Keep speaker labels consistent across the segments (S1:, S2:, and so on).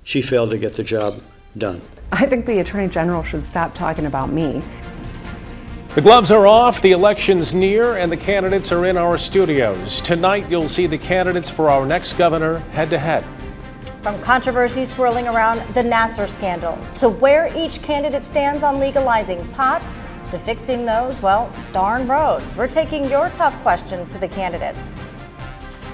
S1: she failed to get the job done.
S2: I think the Attorney General should stop talking about me.
S3: The gloves are off, the election's near, and the candidates are in our studios. Tonight, you'll see the candidates for our next governor head-to-head.
S4: From controversy swirling around the Nassar scandal to where each candidate stands on legalizing pot to fixing those, well, darn roads. We're taking your tough questions to the candidates.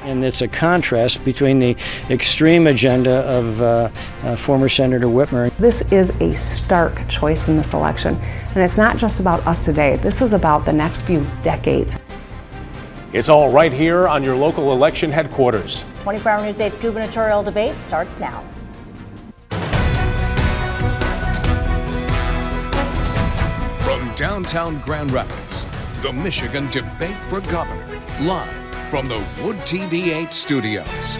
S1: And it's a contrast between the extreme agenda of former Senator Whitmer.
S2: This is a stark choice in this election, and it's not just about us today. This is about the next few decades.
S3: It's all right here on your local election headquarters.
S4: 24-hour News 8 Gubernatorial Debate starts now.
S5: From downtown Grand Rapids, the Michigan Debate for Governor, live from the Wood TV 8 studios.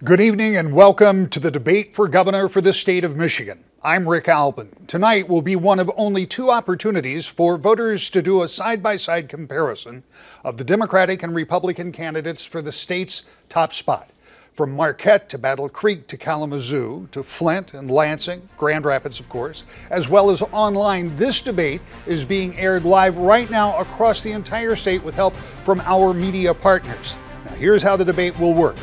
S6: Good evening and welcome to the Debate for Governor for the state of Michigan. I'm Rick Albin. Tonight will be one of only two opportunities for voters to do a side-by-side comparison of the Democratic and Republican candidates for the state's top spot. From Marquette to Battle Creek to Kalamazoo to Flint and Lansing, Grand Rapids, of course, as well as online, this debate is being aired live right now across the entire state with help from our media partners. Now, here's how the debate will work.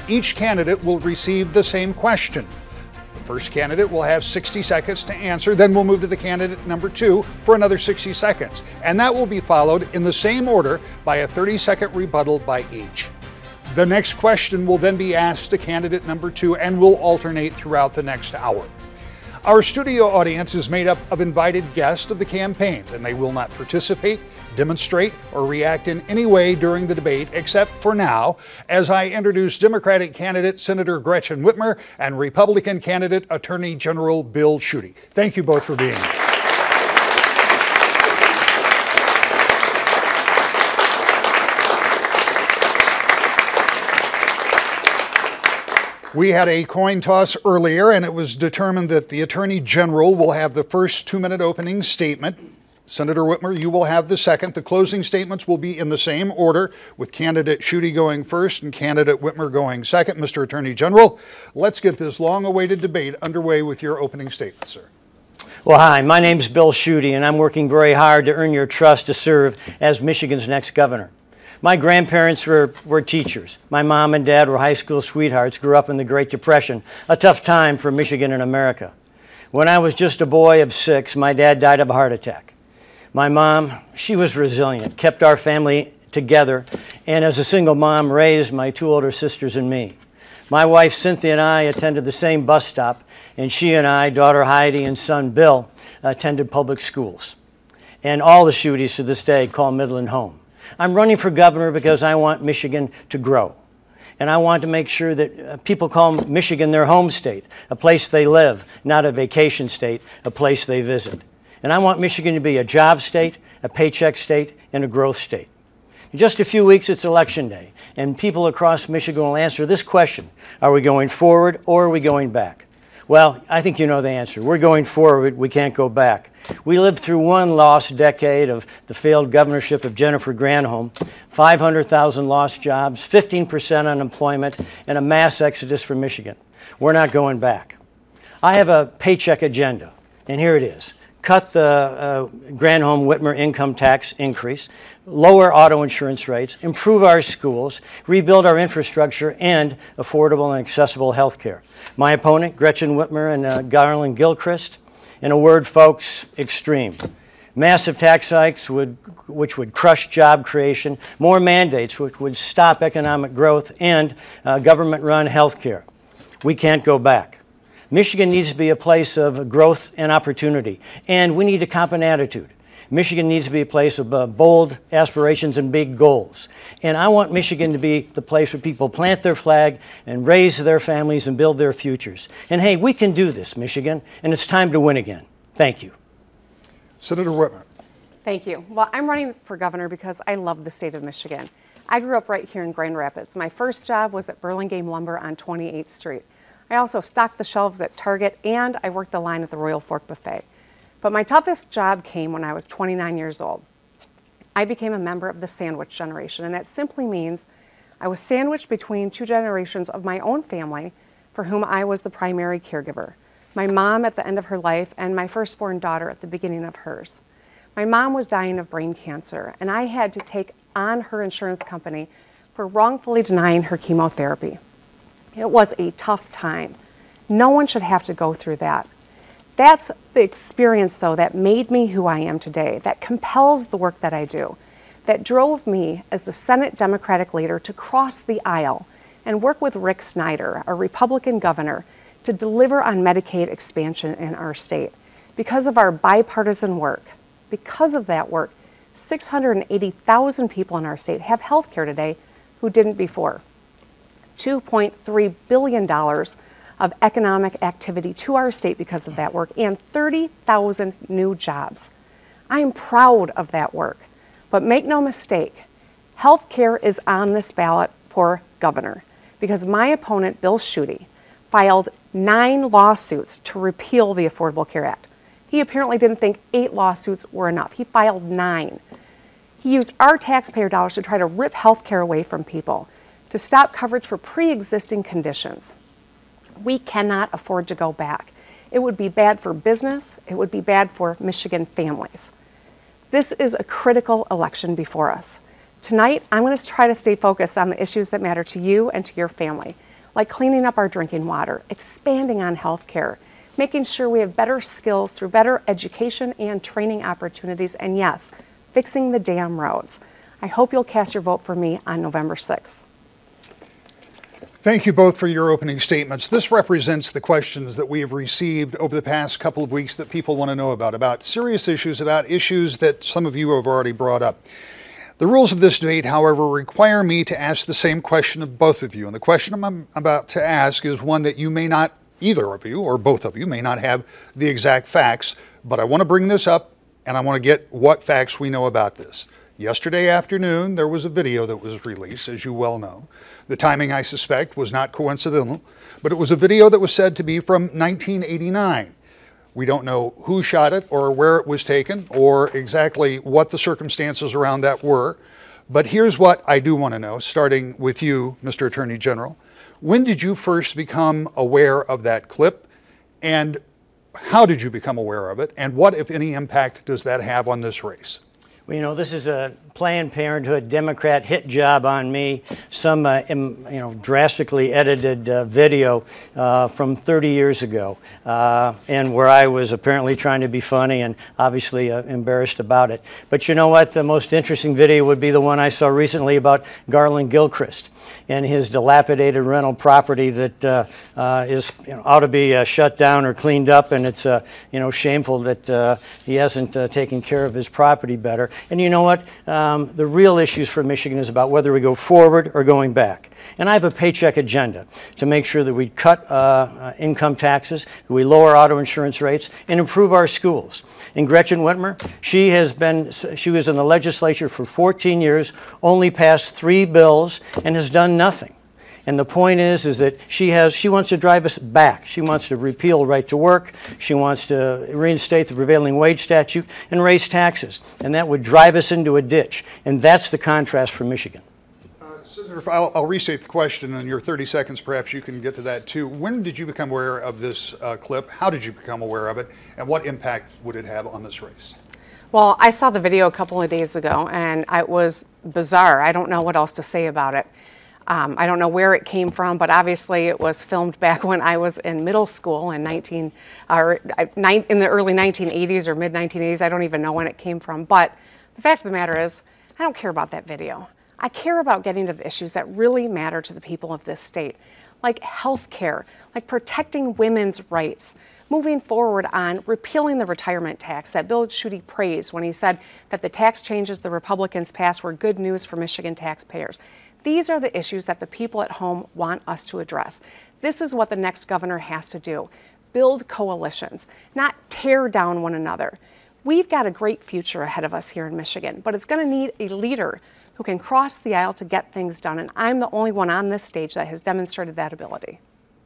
S6: Each candidate will receive the same question. The first candidate will have 60 seconds to answer, then we'll move to the candidate number two for another 60 seconds. And that will be followed in the same order by a 30-second rebuttal by each. The next question will then be asked to candidate number two and will alternate throughout the next hour. Our studio audience is made up of invited guests of the campaign, and they will not participate, demonstrate, or react in any way during the debate, except for now, as I introduce Democratic candidate Senator Gretchen Whitmer and Republican candidate Attorney General Bill Schuette. Thank you both for being here. We had a coin toss earlier, and it was determined that the Attorney General will have the first 2-minute opening statement. Senator Whitmer, you will have the second. The closing statements will be in the same order, with candidate Schuette going first and candidate Whitmer going second. Mr. Attorney General, let's get this long-awaited debate underway with your opening statement, sir.
S1: Well, hi, my name's Bill Schuette, and I'm working very hard to earn your trust to serve as Michigan's next governor. My grandparents were teachers. My mom and dad were high school sweethearts, grew up in the Great Depression, a tough time for Michigan and America. When I was just a boy of 6, my dad died of a heart attack. My mom, she was resilient, kept our family together, and as a single mom, raised my 2 older sisters and me. My wife, Cynthia, and I attended the same bus stop, and she and I, daughter Heidi and son Bill, attended public schools. And all the Schuettes to this day call Midland home. I'm running for governor because I want Michigan to grow. And I want to make sure that people call Michigan their home state, a place they live, not a vacation state, a place they visit. And I want Michigan to be a job state, a paycheck state, and a growth state. In just a few weeks, it's election day, and people across Michigan will answer this question: are we going forward or are we going back? Well, I think you know the answer. We're going forward. We can't go back. We lived through one lost decade of the failed governorship of Jennifer Granholm, 500,000 lost jobs, 15% unemployment, and a mass exodus from Michigan. We're not going back. I have a paycheck agenda, and here it is. Cut the Granholm-Whitmer income tax increase, lower auto insurance rates, improve our schools, rebuild our infrastructure, and affordable and accessible health care. My opponent, Gretchen Whitmer and Garland Gilchrist, in a word, folks, extreme. Massive tax hikes which would crush job creation, more mandates which would stop economic growth, and government-run health care. We can't go back. Michigan needs to be a place of growth and opportunity, and we need a common attitude. Michigan needs to be a place of bold aspirations and big goals. And I want Michigan to be the place where people plant their flag and raise their families and build their futures. And hey, we can do this, Michigan, and it's time to win again. Thank you.
S6: Senator Whitmer.
S2: Thank you. Well, I'm running for governor because I love the state of Michigan. I grew up right here in Grand Rapids. My first job was at Burlingame Lumber on 28th Street. I also stocked the shelves at Target, and I worked the line at the Royal Fork Buffet. But my toughest job came when I was 29 years old. I became a member of the sandwich generation, and that simply means I was sandwiched between two generations of my own family for whom I was the primary caregiver. My mom at the end of her life and my firstborn daughter at the beginning of hers. My mom was dying of brain cancer, and I had to take on her insurance company for wrongfully denying her chemotherapy. It was a tough time. No one should have to go through that. That's the experience, though, that made me who I am today, that compels the work that I do, that drove me as the Senate Democratic leader to cross the aisle and work with Rick Snyder, a Republican governor, to deliver on Medicaid expansion in our state. Because of our bipartisan work, because of that work, 680,000 people in our state have health care today who didn't before. $2.3 billion of economic activity to our state because of that work, and 30,000 new jobs. I am proud of that work, but make no mistake, health care is on this ballot for governor because my opponent, Bill Schuette, filed 9 lawsuits to repeal the Affordable Care Act. He apparently didn't think 8 lawsuits were enough. He filed 9. He used our taxpayer dollars to try to rip health care away from people, to stop coverage for pre-existing conditions. We cannot afford to go back. It would be bad for business. It would be bad for Michigan families. This is a critical election before us. Tonight, I'm going to try to stay focused on the issues that matter to you and to your family, like cleaning up our drinking water, expanding on health care, making sure we have better skills through better education and training opportunities, and yes, fixing the damn roads. I hope you'll cast your vote for me on November 6th.
S6: Thank you both for your opening statements. This represents the questions that we have received over the past couple of weeks that people want to know about serious issues, about issues that some of you have already brought up. The rules of this debate, however, require me to ask the same question of both of you. And the question I'm about to ask is one that you may not, either of you or both of you may not have the exact facts, but I want to bring this up and I want to get what facts we know about this. Yesterday afternoon, there was a video that was released, as you well know. The timing, I suspect, was not coincidental, but it was a video that was said to be from 1989. We don't know who shot it or where it was taken or exactly what the circumstances around that were. But here's what I do want to know, starting with you, Mr. Attorney General. When did you first become aware of that clip, and how did you become aware of it, and what, if any, impact does that have on this race?
S1: Well, you know, this is a Planned Parenthood Democrat hit job on me. Some, drastically edited video from 30 years ago, and where I was apparently trying to be funny and obviously embarrassed about it. But you know what? The most interesting video would be the one I saw recently about Garland Gilchrist and his dilapidated rental property that is ought to be shut down or cleaned up, and it's shameful that he hasn't taken care of his property better. And you know what? The real issues for Michigan is about whether we go forward or going back. And I have a paycheck agenda to make sure that we cut income taxes, that we lower auto insurance rates, and improve our schools. And Gretchen Whitmer, she was in the legislature for 14 years, only passed 3 bills, and has done nothing. And the point is that she wants to drive us back. She wants to repeal right to work. She wants to reinstate the prevailing wage statute and raise taxes. And that would drive us into a ditch. And that's the contrast for Michigan.
S6: Senator, I'll restate the question in your 30 seconds. Perhaps you can get to that too. When did you become aware of this clip? How did you become aware of it? And what impact would it have on this race?
S2: Well, I saw the video a couple of days ago, and it was bizarre. I don't know what else to say about it. I don't know where it came from, but obviously it was filmed back when I was in middle school in in the early 1980s or mid 1980s. I don't even know when it came from. But the fact of the matter is, I don't care about that video. I care about getting to the issues that really matter to the people of this state, like health care, like protecting women's rights, moving forward on repealing the retirement tax that Bill Schuette praised when he said that the tax changes the Republicans passed were good news for Michigan taxpayers. These are the issues that the people at home want us to address. This is what the next governor has to do. Build coalitions, not tear down one another. We've got a great future ahead of us here in Michigan, but it's going to need a leader who can cross the aisle to get things done, and I'm the only one on this stage that has demonstrated that ability.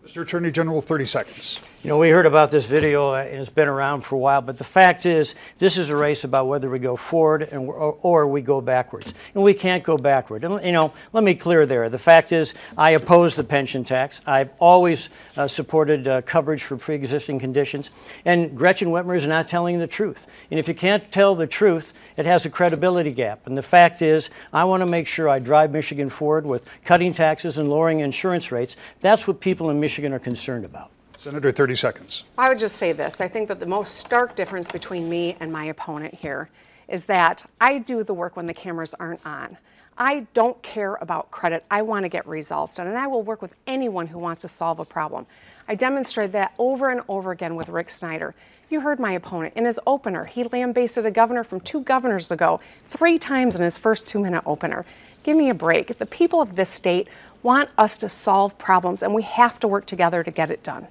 S6: Mr. Attorney General, 30 seconds.
S1: You know, we heard about this video and it's been around for a while, but the fact is this is a race about whether we go forward or we go backwards. And we can't go backward. And, you know, let me clear there. The fact is I oppose the pension tax. I've always supported coverage for pre-existing conditions. And Gretchen Whitmer is not telling the truth. And if you can't tell the truth, it has a credibility gap. And the fact is I want to make sure I drive Michigan forward with cutting taxes and lowering insurance rates. That's what people in Michigan are concerned about.
S6: Senator, 30 seconds.
S2: I would just say this. I think that the most stark difference between me and my opponent here is that I do the work when the cameras aren't on. I don't care about credit. I want to get results done, and I will work with anyone who wants to solve a problem. I demonstrated that over and over again with Rick Snyder. You heard my opponent. In his opener, he lambasted a governor from 2 governors ago 3 times in his first 2-minute opener. Give me a break. The people of this state want us to solve problems, and we have to work together to get it done.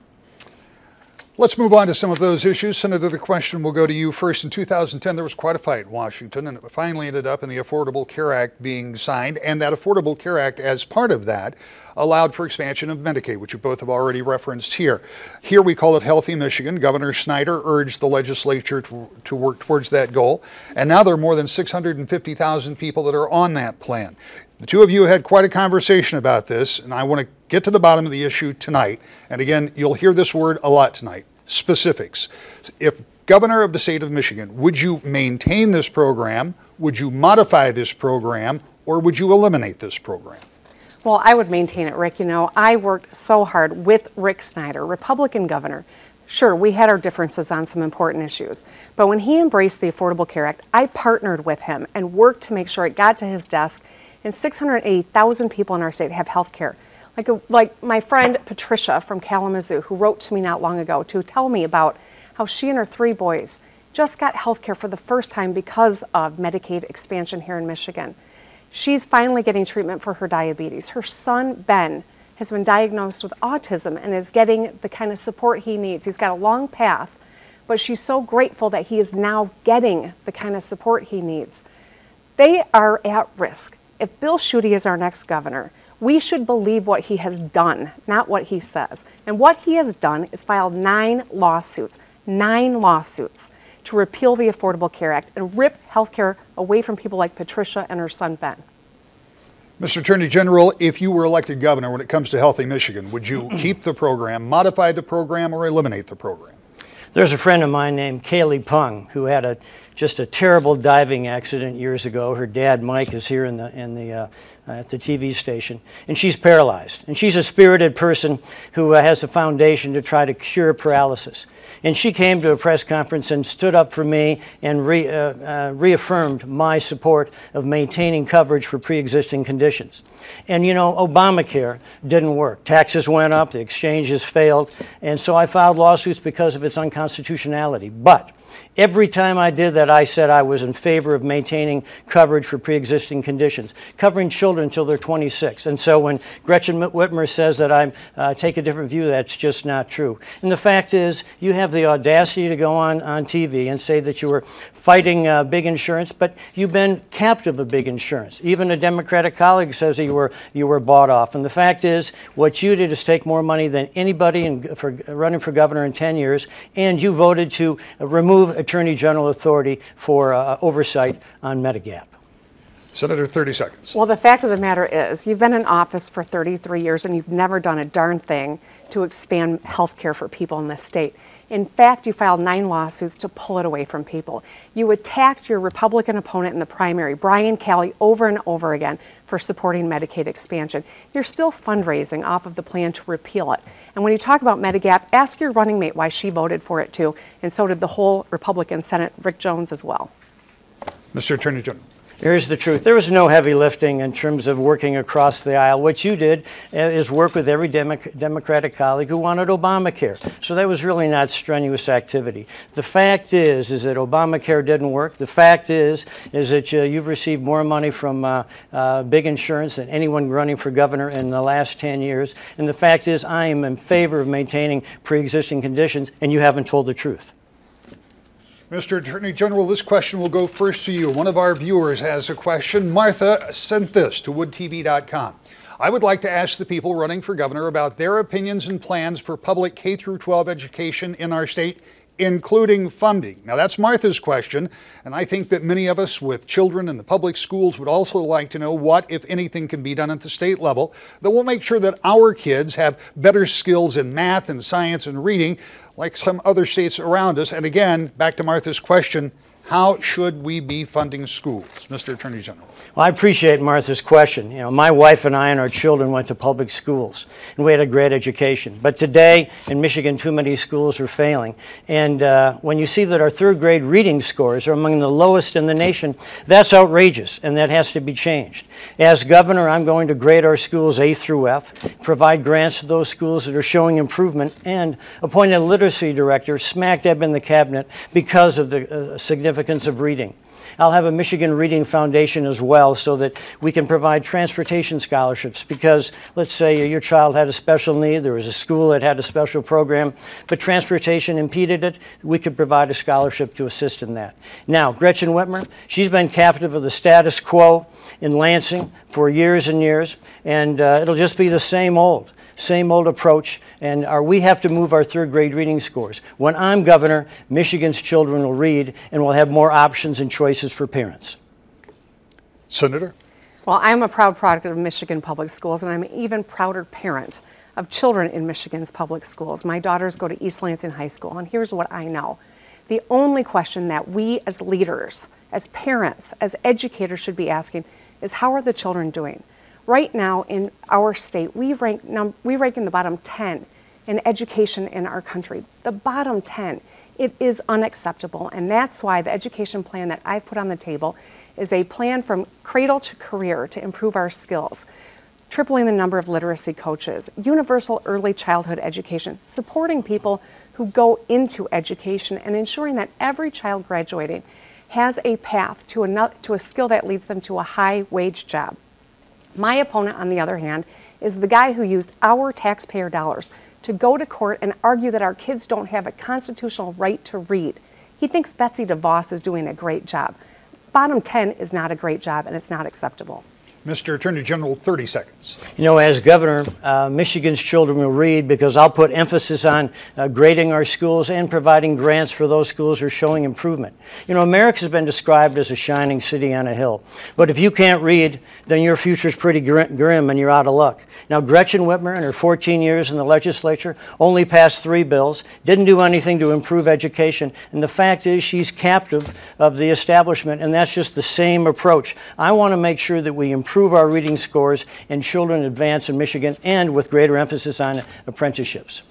S6: Let's move on to some of those issues. Senator, the question will go to you first. In 2010, there was quite a fight in Washington, and it finally ended up in the Affordable Care Act being signed. And that Affordable Care Act, as part of that, allowed for expansion of Medicaid, which you both have already referenced here. Here we call it Healthy Michigan. Governor Snyder urged the legislature to work towards that goal. And now there are more than 650,000 people that are on that plan. The two of you had quite a conversation about this, and I want to get to the bottom of the issue tonight. And again, you'll hear this word a lot tonight, specifics. If governor of the state of Michigan, would you maintain this program? Would you modify this program? Or would you eliminate this program?
S2: Well, I would maintain it, Rick. You know, I worked so hard with Rick Snyder, Republican governor. Sure, we had our differences on some important issues, but when he embraced the Affordable Care Act, I partnered with him and worked to make sure it got to his desk, and 680,000 people in our state have health care. Like my friend Patricia from Kalamazoo, who wrote to me not long ago to tell me about how she and her 3 boys just got health care for the first time because of Medicaid expansion here in Michigan. She's finally getting treatment for her diabetes. Her son, Ben, has been diagnosed with autism and is getting the kind of support he needs. He's got a long path, but she's so grateful that he is now getting the kind of support he needs. They are at risk. If Bill Schuette is our next governor, we should believe what he has done, not what he says. And what he has done is filed 9 lawsuits to repeal the Affordable Care Act and rip health care away from people like Patricia and her son, Ben.
S6: Mr. Attorney General, if you were elected governor when it comes to Healthy Michigan, would you keep the program, modify the program, or eliminate the program?
S1: There's a friend of mine named Kaylee Pung who had just a terrible diving accident years ago. Her dad, Mike, is here at the TV station, and she's paralyzed. And she's a spirited person who has a foundation to try to cure paralysis. And she came to a press conference and stood up for me and reaffirmed my support of maintaining coverage for pre-existing conditions. And you know, Obamacare didn't work. Taxes went up, the exchanges failed, and so I filed lawsuits because of its unconstitutionality. But every time I did that, I said I was in favor of maintaining coverage for pre-existing conditions, covering children until they're 26. And so when Gretchen Whitmer says that I take a different view, that's just not true. And the fact is, you have the audacity to go on TV and say that you were fighting big insurance, but you've been captive of big insurance. Even a Democratic colleague says that you were bought off. And the fact is, what you did is take more money than anybody for running for governor in 10 years, and you voted to remove Attorney General authority for oversight on Medigap.
S6: Senator, 30 seconds.
S2: Well, the fact of the matter is, you've been in office for 33 years and you've never done a darn thing to expand health care for people in this state. In fact, you filed 9 lawsuits to pull it away from people. You attacked your Republican opponent in the primary, Brian Calley, over and over again for supporting Medicaid expansion. You're still fundraising off of the plan to repeal it. And when you talk about Medigap, ask your running mate why she voted for it too, and so did the whole Republican Senate, Rick Jones as well.
S6: Mr. Attorney General.
S1: Here's the truth. There was no heavy lifting in terms of working across the aisle. What you did is work with every Democratic colleague who wanted Obamacare. So that was really not strenuous activity. The fact is that Obamacare didn't work. The fact is that you've received more money from big insurance than anyone running for governor in the last 10 years. And the fact is I am in favor of maintaining pre-existing conditions, and you haven't told the truth.
S6: Mr. Attorney General, this question will go first to you. One of our viewers has a question. Martha sent this to woodtv.com. I would like to ask the people running for governor about their opinions and plans for public K-12 education in our state, including funding. Now that's Martha's question, and I think that many of us with children in the public schools would also like to know what, if anything, can be done at the state level that will make sure that our kids have better skills in math and science and reading like some other states around us. And again, back to Martha's question, how should we be funding schools? Mr. Attorney General.
S1: Well, I appreciate Martha's question. You know, my wife and I and our children went to public schools, and we had a great education. But today, in Michigan, too many schools are failing. And when you see that our third grade reading scores are among the lowest in the nation, that's outrageous, and that has to be changed. As governor, I'm going to grade our schools A through F, provide grants to those schools that are showing improvement, and appoint a literacy director smack dab in the cabinet because of the significance of reading. I'll have a Michigan Reading Foundation as well so that we can provide transportation scholarships because let's say your child had a special need, there was a school that had a special program, but transportation impeded it, we could provide a scholarship to assist in that. Now, Gretchen Whitmer, she's been captive of the status quo in Lansing for years and years, and it'll just be the same old approach, and we have to move our third grade reading scores. When I'm governor, Michigan's children will read and we'll have more options and choices for parents.
S6: Senator?
S2: Well, I'm a proud product of Michigan public schools, and I'm an even prouder parent of children in Michigan's public schools. My daughters go to East Lansing High School, and here's what I know. The only question that we as leaders, as parents, as educators should be asking is how are the children doing? Right now in our state, we rank in the bottom 10 in education in our country. The bottom 10. It is unacceptable, and that's why the education plan that I've put on the table is a plan from cradle to career to improve our skills, tripling the number of literacy coaches, universal early childhood education, supporting people who go into education, and ensuring that every child graduating has a path to a skill that leads them to a high-wage job. My opponent, on the other hand, is the guy who used our taxpayer dollars to go to court and argue that our kids don't have a constitutional right to read. He thinks Betsy DeVos is doing a great job. Bottom 10 is not a great job, and it's not acceptable.
S6: Mr. Attorney General, 30 seconds.
S1: You know, as governor, Michigan's children will read because I'll put emphasis on grading our schools and providing grants for those schools who are showing improvement. You know, America's been described as a shining city on a hill. But if you can't read, then your future's pretty grim and you're out of luck. Now, Gretchen Whitmer, in her 14 years in the legislature, only passed 3 bills, didn't do anything to improve education, and the fact is she's captive of the establishment, and that's just the same approach. I want to make sure that we improve our reading scores and children advance in Michigan, and with greater emphasis on apprenticeships.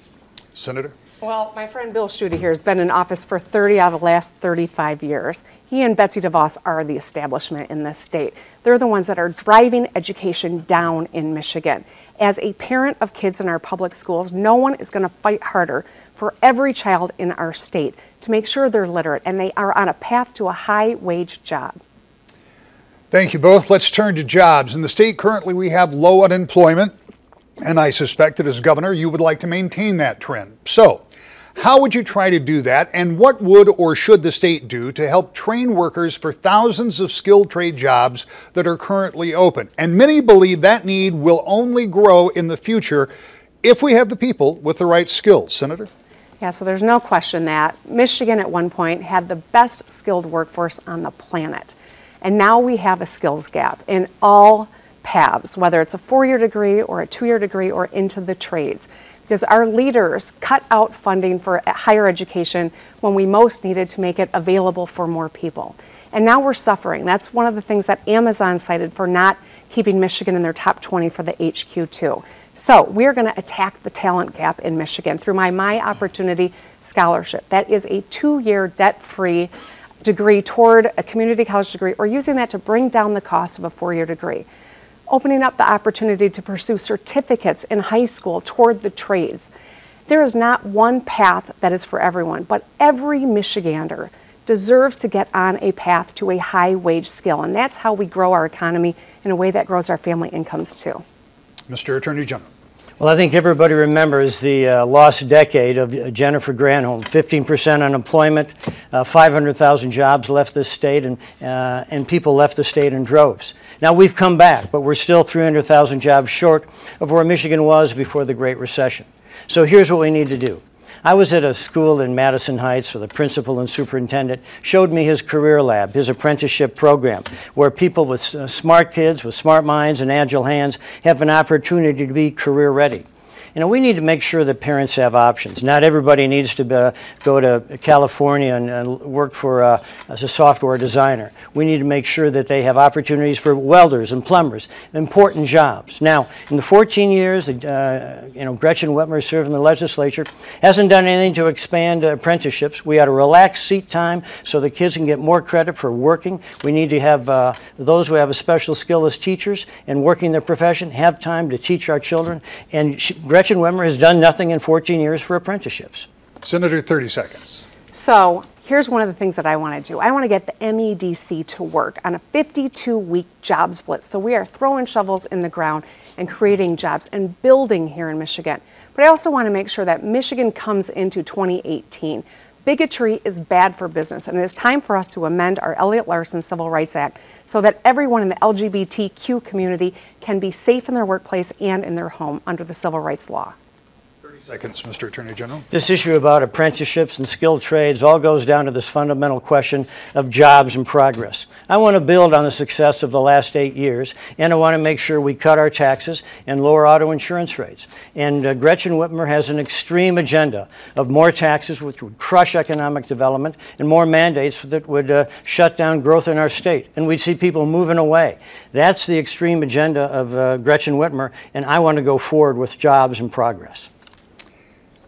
S6: Senator?
S2: Well, my friend Bill Schuette here has been in office for 30 out of the last 35 years. He and Betsy DeVos are the establishment in this state. They're the ones that are driving education down in Michigan. As a parent of kids in our public schools, no one is going to fight harder for every child in our state to make sure they're literate and they are on a path to a high-wage job.
S6: Thank you both. Let's turn to jobs. In the state currently we have low unemployment, and I suspect that as governor you would like to maintain that trend. So, how would you try to do that, and what would or should the state do to help train workers for thousands of skilled trade jobs that are currently open? And many believe that need will only grow in the future if we have the people with the right skills. Senator?
S2: Yeah, so there's no question that Michigan at one point had the best skilled workforce on the planet. And now we have a skills gap in all paths, whether it's a 4-year degree or a 2-year degree or into the trades. Because our leaders cut out funding for higher education when we most needed to make it available for more people. And now we're suffering. That's one of the things that Amazon cited for not keeping Michigan in their top 20 for the HQ2. So we're going to attack the talent gap in Michigan through my Opportunity Scholarship. That is a 2-year debt-free degree toward a community college degree, or using that to bring down the cost of a 4-year degree. Opening up the opportunity to pursue certificates in high school toward the trades. There is not one path that is for everyone, but every Michigander deserves to get on a path to a high-wage skill, and that's how we grow our economy in a way that grows our family incomes too.
S6: Mr. Attorney General.
S1: Well, I think everybody remembers the lost decade of Jennifer Granholm. 15% unemployment, 500,000 jobs left this state, and people left the state in droves. Now we've come back, but we're still 300,000 jobs short of where Michigan was before the Great Recession. So here's what we need to do. I was at a school in Madison Heights where the principal and superintendent showed me his career lab, his apprenticeship program, where people with smart kids, with smart minds and agile hands have an opportunity to be career ready. You know, we need to make sure that parents have options. Not everybody needs to go to California and work for as a software designer. We need to make sure that they have opportunities for welders and plumbers, important jobs. Now, in the 14 years that Gretchen Whitmer served in the legislature, hasn't done anything to expand apprenticeships. We ought to relax seat time so the kids can get more credit for working. We need to have those who have a special skill as teachers and working their profession have time to teach our children. And Gretchen Whitmer has done nothing in 14 years for apprenticeships.
S6: Senator, 30 seconds.
S2: So here's one of the things that I want to do. I want to get the MEDC to work on a 52-week job split. So we are throwing shovels in the ground and creating jobs and building here in Michigan. But I also want to make sure that Michigan comes into 2018. Bigotry is bad for business, and it is time for us to amend our Elliott Larson Civil Rights Act so that everyone in the LGBTQ community can be safe in their workplace and in their home under the civil rights law.
S6: 30 seconds, Mr. Attorney General.
S1: This issue about apprenticeships and skilled trades all goes down to this fundamental question of jobs and progress. I want to build on the success of the last 8 years, and I want to make sure we cut our taxes and lower auto insurance rates. And Gretchen Whitmer has an extreme agenda of more taxes, which would crush economic development, and more mandates that would shut down growth in our state. And we'd see people moving away. That's the extreme agenda of Gretchen Whitmer, and I want to go forward with jobs and progress.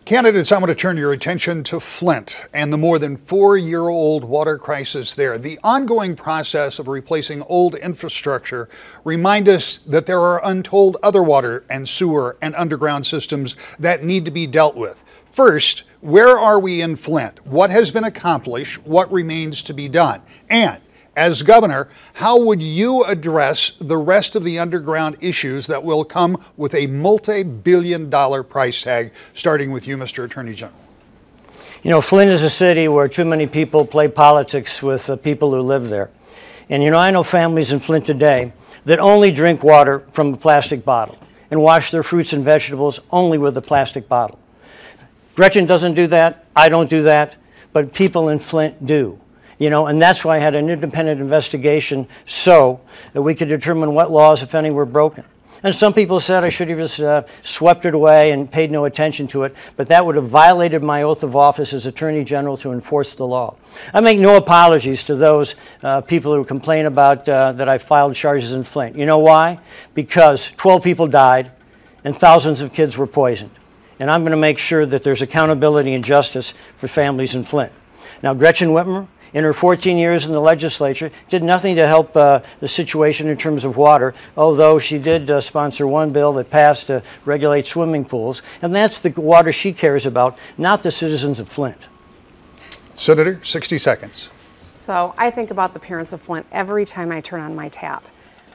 S6: Candidates, I want to turn your attention to Flint and the more than 4-year-old water crisis there. The ongoing process of replacing old infrastructure remind us that there are untold other water and sewer and underground systems that need to be dealt with. First, where are we in Flint? What has been accomplished? What remains to be done? And as governor, how would you address the rest of the underground issues that will come with a multi-billion-dollar price tag, starting with you, Mr. Attorney General?
S1: You know, Flint is a city where too many people play politics with the people who live there. And you know, I know families in Flint today that only drink water from a plastic bottle and wash their fruits and vegetables only with a plastic bottle. Gretchen doesn't do that, I don't do that, but people in Flint do. You know, and that's why I had an independent investigation so that we could determine what laws, if any, were broken. And some people said I should have just swept it away and paid no attention to it, but that would have violated my oath of office as Attorney General to enforce the law. I make no apologies to those people who complain about that I filed charges in Flint. You know why? Because 12 people died and thousands of kids were poisoned. And I'm going to make sure that there's accountability and justice for families in Flint. Now, Gretchen Whitmer, in her 14 years in the legislature, did nothing to help the situation in terms of water, although she did sponsor one bill that passed to regulate swimming pools. And that's the water she cares about, not the citizens of Flint.
S6: Senator, 60 seconds.
S2: So I think about the parents of Flint every time I turn on my tap.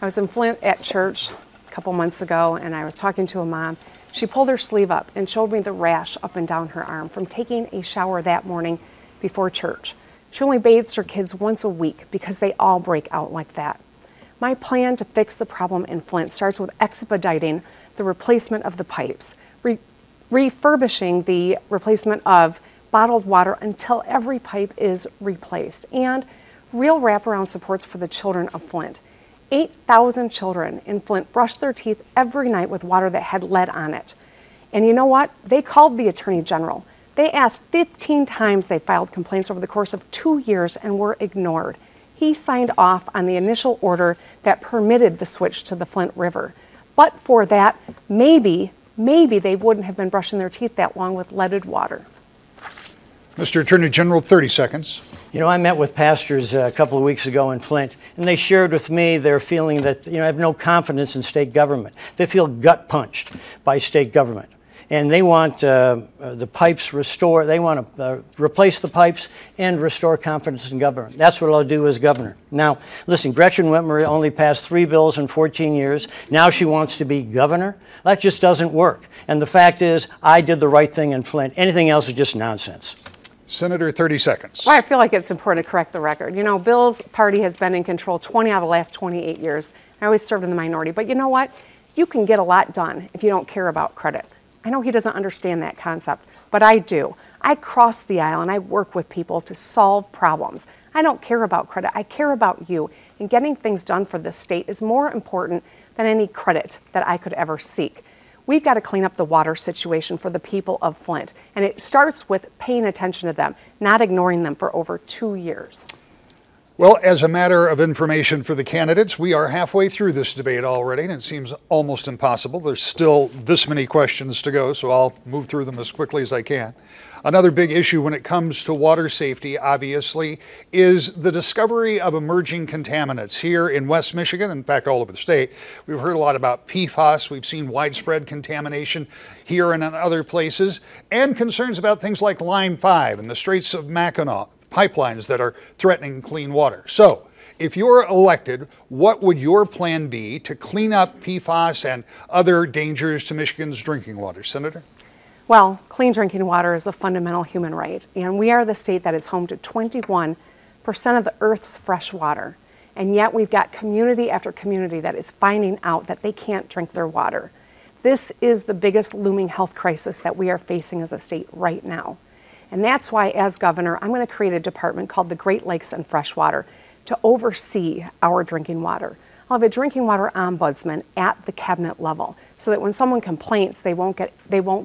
S2: I was in Flint at church a couple months ago, and I was talking to a mom. She pulled her sleeve up and showed me the rash up and down her arm from taking a shower that morning before church. She only bathes her kids once a week because they all break out like that. My plan to fix the problem in Flint starts with expediting the replacement of the pipes, refurbishing the replacement of bottled water until every pipe is replaced, and real wraparound supports for the children of Flint. 8,000 children in Flint brush their teeth every night with water that had lead on it. And you know what? They called the Attorney General. They asked 15 times. They filed complaints over the course of 2 years and were ignored. He signed off on the initial order that permitted the switch to the Flint River. But for that, maybe they wouldn't have been brushing their teeth that long with leaded water.
S6: Mr. Attorney General, 30 seconds.
S1: You know, I met with pastors a couple of weeks ago in Flint, and they shared with me their feeling that, I have no confidence in state government. They feel gut punched by state government. And they want the pipes restored. They want to replace the pipes and restore confidence in government. That's what I'll do as governor. Now, listen, Gretchen Whitmer only passed 3 bills in 14 years. Now she wants to be governor. That just doesn't work. And the fact is, I did the right thing in Flint. Anything else is just nonsense.
S6: Senator, 30 seconds.
S2: Well, I feel like it's important to correct the record. You know, Bill's party has been in control 20 out of the last 28 years. I always served in the minority. But you know what? You can get a lot done if you don't care about credit. I know he doesn't understand that concept, but I do. I cross the aisle and I work with people to solve problems. I don't care about credit. I care about you. And getting things done for this state is more important than any credit that I could ever seek. We've got to clean up the water situation for the people of Flint. And it starts with paying attention to them, not ignoring them for over 2 years.
S6: Well, as a matter of information for the candidates, we are halfway through this debate already, and it seems almost impossible. There's still this many questions to go, so I'll move through them as quickly as I can. Another big issue when it comes to water safety, obviously, is the discovery of emerging contaminants here in West Michigan, in fact, all over the state. We've heard a lot about PFAS. We've seen widespread contamination here and in other places, and concerns about things like Line 5 and the Straits of Mackinac pipelines that are threatening clean water. So, if you're elected, what would your plan be to clean up PFAS and other dangers to Michigan's drinking water? Senator?
S2: Well, clean drinking water is a fundamental human right, and we are the state that is home to 21% of the Earth's fresh water. And yet we've got community after community that is finding out that they can't drink their water. This is the biggest looming health crisis that we are facing as a state right now. And that's why, as governor, I'm going to create a department called the Great Lakes and Freshwater to oversee our drinking water. I'll have a drinking water ombudsman at the cabinet level so that when someone complains, they won't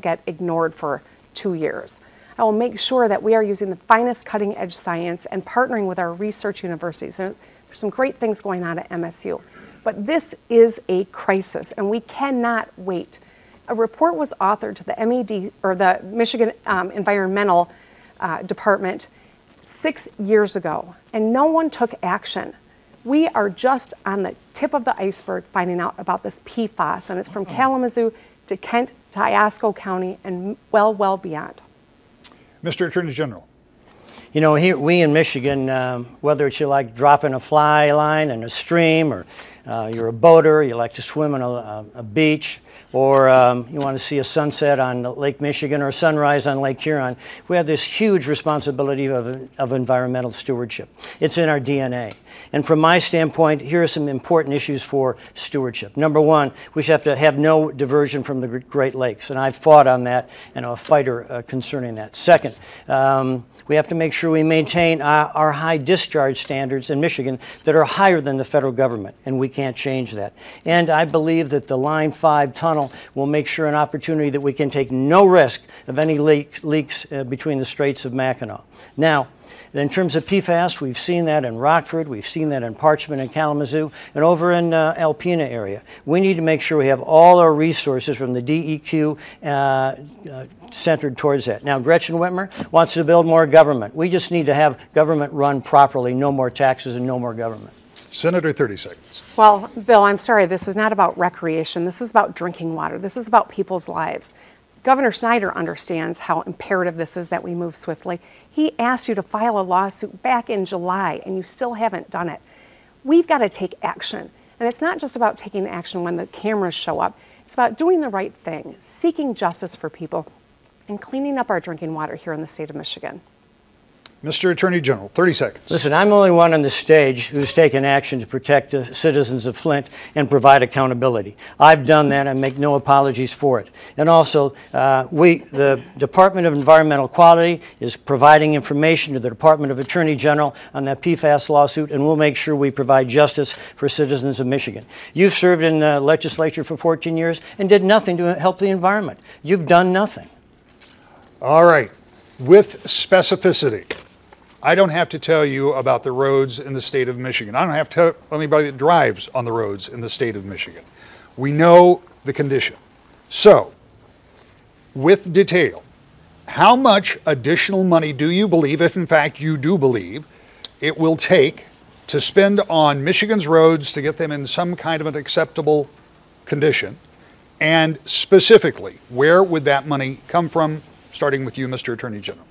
S2: get ignored for 2 years. I will make sure that we are using the finest cutting edge science and partnering with our research universities. There's some great things going on at MSU. But this is a crisis, and we cannot wait. A report was authored to the MED, or the Michigan Environmental Department 6 years ago, and no one took action. We are just on the tip of the iceberg finding out about this PFAS, and it's from Kalamazoo to Kent to Iosco County and well beyond.
S6: Mr. Attorney General.
S1: You know, here we in Michigan, whether it's you like dropping a fly line in a stream, or you're a boater, you like to swim on a beach, or you want to see a sunset on Lake Michigan or a sunrise on Lake Huron, we have this huge responsibility of environmental stewardship. It's in our DNA. And from my standpoint, here are some important issues for stewardship. Number one, we have to have no diversion from the Great Lakes, and I've fought on that, and I'm a fighter concerning that. Second, we have to make sure we maintain our high discharge standards in Michigan that are higher than the federal government, and we can't change that. And I believe that the Line 5 tunnel will make sure an opportunity that we can take no risk of any leaks between the Straits of Mackinac. Now, in terms of PFAS, we've seen that in Rockford, we've seen that in Parchment and Kalamazoo, and over in Alpena area. We need to make sure we have all our resources from the DEQ centered towards that. Now, Gretchen Whitmer wants to build more government. We just need to have government run properly, no more taxes and no more government.
S6: Senator, 30 seconds.
S2: Well, Bill, I'm sorry, this is not about recreation. This is about drinking water. This is about people's lives. Governor Snyder understands how imperative this is that we move swiftly. He asked you to file a lawsuit back in July, and you still haven't done it. We've got to take action. And it's not just about taking action when the cameras show up. It's about doing the right thing, seeking justice for people, and cleaning up our drinking water here in the state of Michigan.
S6: Mr. Attorney General, 30 seconds.
S1: Listen, I'm the only one on the stage who's taken action to protect the citizens of Flint and provide accountability. I've done that. I make no apologies for it. And also, the Department of Environmental Quality is providing information to the Department of Attorney General on that PFAS lawsuit, and we'll make sure we provide justice for citizens of Michigan. You've served in the legislature for 14 years and did nothing to help the environment. You've done nothing.
S6: All right. With specificity, I don't have to tell you about the roads in the state of Michigan. I don't have to tell anybody that drives on the roads in the state of Michigan. We know the condition. So, with detail, how much additional money do you believe, if in fact you do believe, it will take to spend on Michigan's roads to get them in some kind of an acceptable condition? And specifically, where would that money come from, starting with you, Mr. Attorney General?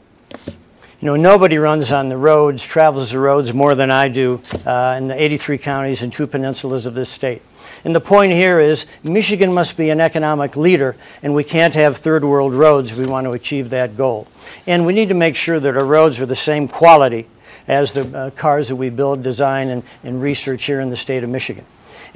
S1: You know, nobody runs on the roads, travels the roads more than I do in the 83 counties and 2 peninsulas of this state. And the point here is Michigan must be an economic leader, and we can't have third world roads if we want to achieve that goal. And we need to make sure that our roads are the same quality as the cars that we build, design, and research here in the state of Michigan.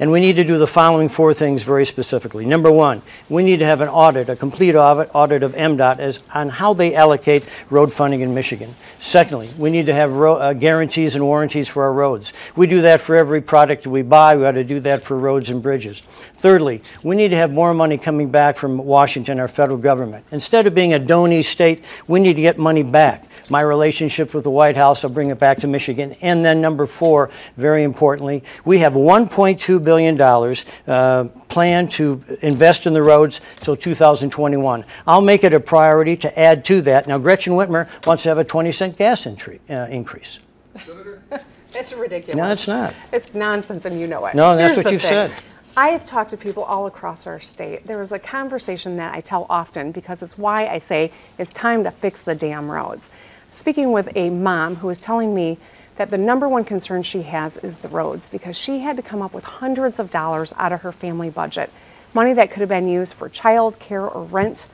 S1: And we need to do the following 4 things very specifically. Number 1, we need to have an audit, a complete audit of MDOT on how they allocate road funding in Michigan. Secondly, we need to have guarantees and warranties for our roads. We do that for every product we buy. We ought to do that for roads and bridges. Thirdly, we need to have more money coming back from Washington, our federal government. Instead of being a donee state, we need to get money back. My relationship with the White House, I'll bring it back to Michigan. And then number 4, very importantly, we have $1.2 billion planned to invest in the roads till 2021. I'll make it a priority to add to that. Now, Gretchen Whitmer wants to have a 20-cent gas increase.
S2: It's ridiculous.
S1: No, it's not.
S2: It's nonsense, and you know it.
S1: No, that's
S2: Here's
S1: what you've said.
S2: I have talked to people all across our state. There is a conversation that I tell often because it's why I say it's time to fix the damn roads. Speaking with a mom who was telling me that the number 1 concern she has is the roads, because she had to come up with hundreds of dollars out of her family budget, money that could have been used for child care or rent,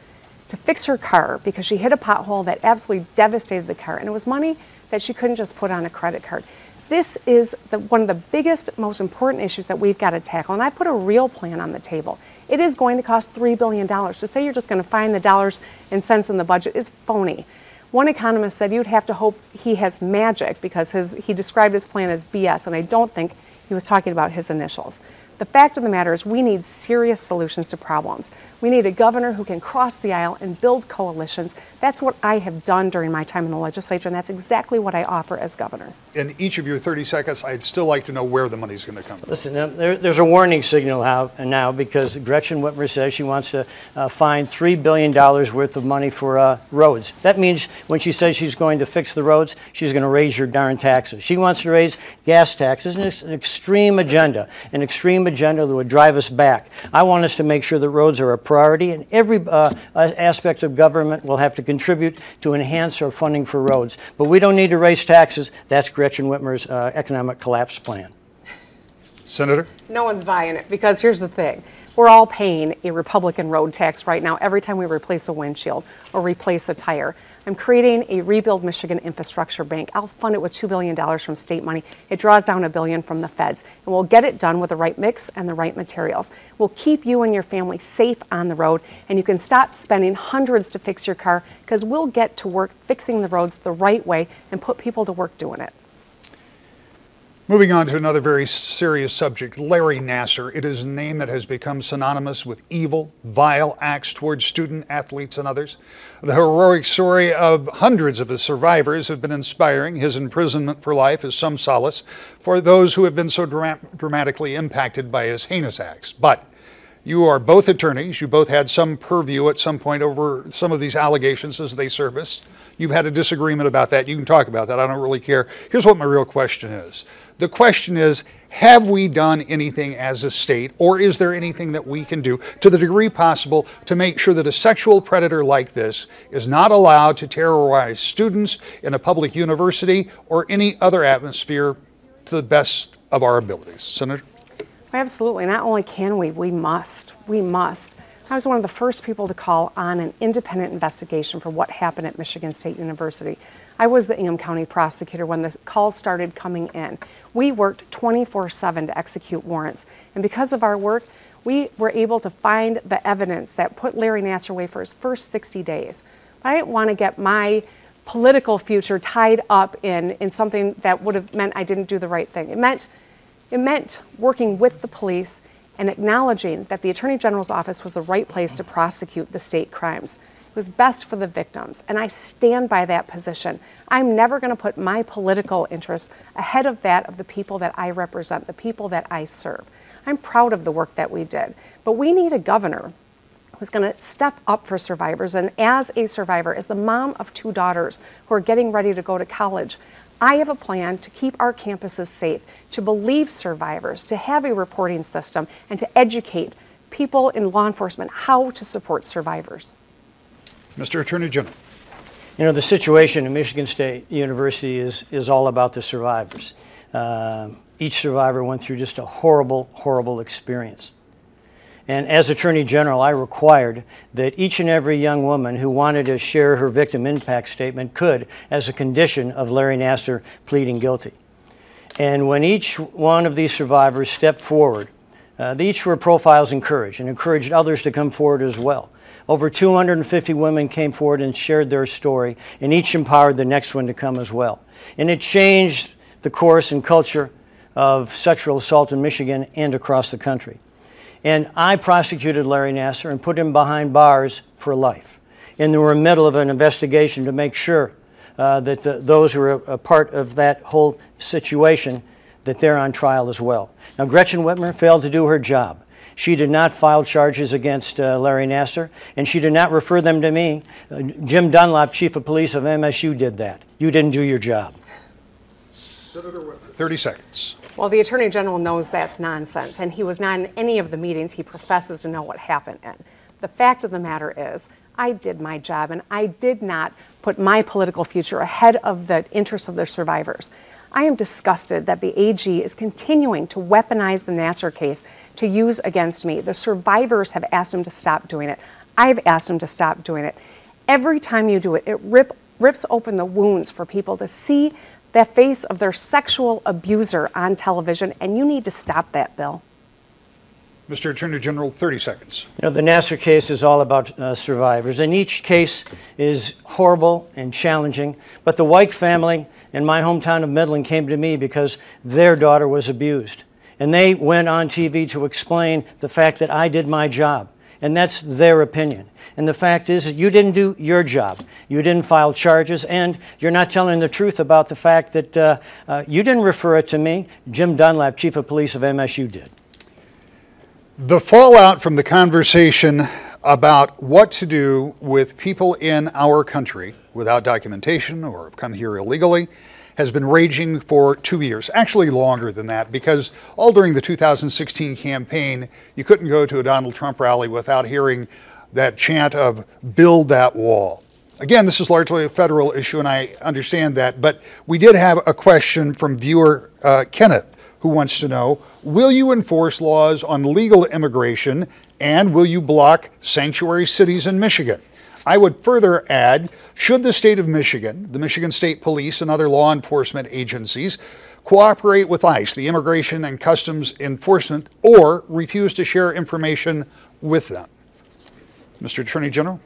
S2: to fix her car because she hit a pothole that absolutely devastated the car, and it was money that she couldn't just put on a credit card. This is one of the biggest, most important issues that we've got to tackle, and I put a real plan on the table. It is going to cost $3 billion. To say you're just going to find the dollars and cents in the budget is phony. One economist said you'd have to hope he has magic because he described his plan as BS, and I don't think he was talking about his initials. The fact of the matter is we need serious solutions to problems. We need a governor who can cross the aisle and build coalitions. That's what I have done during my time in the legislature, and that's exactly what I offer as governor.
S6: In each of your 30 seconds, I'd still like to know where the money's going to come from.
S1: Listen, there's a warning signal now because Gretchen Whitmer says she wants to find $3 billion worth of money for roads. That means when she says she's going to fix the roads, she's going to raise your darn taxes. She wants to raise gas taxes, and it's an extreme agenda that would drive us back. I want us to make sure that roads are a priority, and every aspect of government will have to contribute to enhance our funding for roads. But we don't need to raise taxes. That's Gretchen Whitmer's economic collapse plan.
S6: Senator?
S2: No one's buying it because here's the thing. We're all paying a Republican road tax right now every time we replace a windshield or replace a tire. I'm creating a Rebuild Michigan Infrastructure Bank. I'll fund it with $2 billion from state money. It draws down $1 billion from the feds, and we'll get it done with the right mix and the right materials. We'll keep you and your family safe on the road, and you can stop spending hundreds to fix your car because we'll get to work fixing the roads the right way and put people to work doing it.
S6: Moving on to another very serious subject, Larry Nassar. It is a name that has become synonymous with evil, vile acts towards student athletes and others. The heroic story of hundreds of his survivors have been inspiring. His imprisonment for life is some solace for those who have been so dramatically impacted by his heinous acts. But you are both attorneys. You both had some purview at some point over some of these allegations as they surfaced. You've had a disagreement about that. You can talk about that. I don't really care. Here's what my real question is. The question is, have we done anything as a state, or is there anything that we can do to the degree possible to make sure that a sexual predator like this is not allowed to terrorize students in a public university or any other atmosphere to the best of our abilities? Senator?
S2: Absolutely. Not only can we must. We must. I was one of the first people to call on an independent investigation for what happened at Michigan State University. I was the Ingham County prosecutor when the calls started coming in. We worked 24/7 to execute warrants, and because of our work, we were able to find the evidence that put Larry Nassar away for his first 60 days. But I didn't want to get my political future tied up in something that would have meant I didn't do the right thing. It meant working with the police and acknowledging that the Attorney General's office was the right place to prosecute the state crimes. It was best for the victims, and I stand by that position. I'm never going to put my political interests ahead of that of the people that I represent, the people that I serve. I'm proud of the work that we did, but we need a governor who's going to step up for survivors, and as a survivor, as the mom of 2 daughters who are getting ready to go to college, I have a plan to keep our campuses safe, to believe survivors, to have a reporting system, and to educate people in law enforcement how to support survivors.
S6: Mr. Attorney General.
S1: You know, the situation in Michigan State University is all about the survivors. Each survivor went through just a horrible, horrible experience. And as Attorney General, I required that each and every young woman who wanted to share her victim impact statement could, as a condition of Larry Nassar pleading guilty. And when each one of these survivors stepped forward, they each were profiles in courage and encouraged others to come forward as well. Over 250 women came forward and shared their story, and each empowered the next one to come as well. And it changed the course and culture of sexual assault in Michigan and across the country. And I prosecuted Larry Nassar and put him behind bars for life. And they were in the middle of an investigation to make sure that those who were a part of that whole situation, that they're on trial as well. Now, Gretchen Whitmer failed to do her job. She did not file charges against Larry Nassar, and she did not refer them to me. Jim Dunlop, Chief of Police of MSU, did that. You didn't do your job.
S6: Senator Whitmer, 30 seconds.
S2: Well, the Attorney General knows that's nonsense, and he was not in any of the meetings he professes to know what happened in. The fact of the matter is, I did my job, and I did not put my political future ahead of the interests of the survivors. I am disgusted that the AG is continuing to weaponize the Nassar case to use against me. The survivors have asked him to stop doing it. I've asked him to stop doing it. Every time you do it, it rips open the wounds for people to see the face of their sexual abuser on television, and you need to stop that, Bill.
S6: Mr. Attorney General, 30 seconds.
S1: You know, the Nassar case is all about survivors, and each case is horrible and challenging. But the White family in my hometown of Midland came to me because their daughter was abused. And they went on TV to explain the fact that I did my job. And that's their opinion. And the fact is that you didn't do your job. You didn't file charges, and you're not telling the truth about the fact that you didn't refer it to me. Jim Dunlap, Chief of Police of MSU, did.
S6: The fallout from the conversation about what to do with people in our country without documentation or have come here illegally has been raging for 2 years, actually longer than that, because all during the 2016 campaign, you couldn't go to a Donald Trump rally without hearing that chant of "build that wall." Again, this is largely a federal issue, and I understand that, but we did have a question from viewer Kenneth, who wants to know, will you enforce laws on legal immigration, and will you block sanctuary cities in Michigan? I would further add, should the state of Michigan, the Michigan State Police, and other law enforcement agencies cooperate with ICE, the Immigration and Customs Enforcement, or refuse to share information with them? Mr. Attorney General?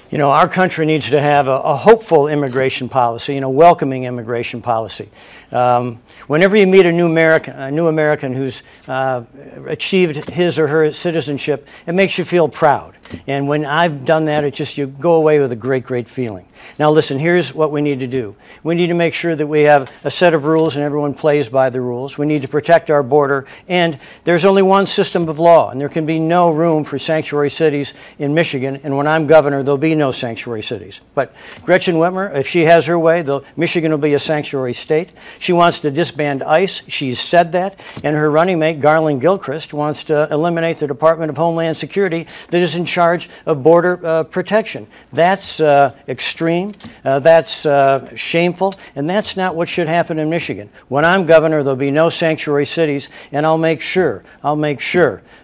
S1: You know, our country needs to have a hopeful immigration policy, a welcoming immigration policy. Whenever you meet a new American who's achieved his or her citizenship, it makes you feel proud. And when I've done that, you go away with a great, great feeling. Now listen, here's what we need to do. We need to make sure that we have a set of rules and everyone plays by the rules. We need to protect our border, and there's only one system of law, and there can be no room for sanctuary cities in Michigan, and when I'm governor, there'll be no sanctuary cities. But Gretchen Whitmer, if she has her way, Michigan will be a sanctuary state. She wants to disband ICE. She's said that. And her running mate, Garland Gilchrist, wants to eliminate the Department of Homeland Security that is in charge of border protection. That's extreme. That's shameful. And that's not what should happen in Michigan. When I'm governor, there'll be no sanctuary cities, and I'll make sure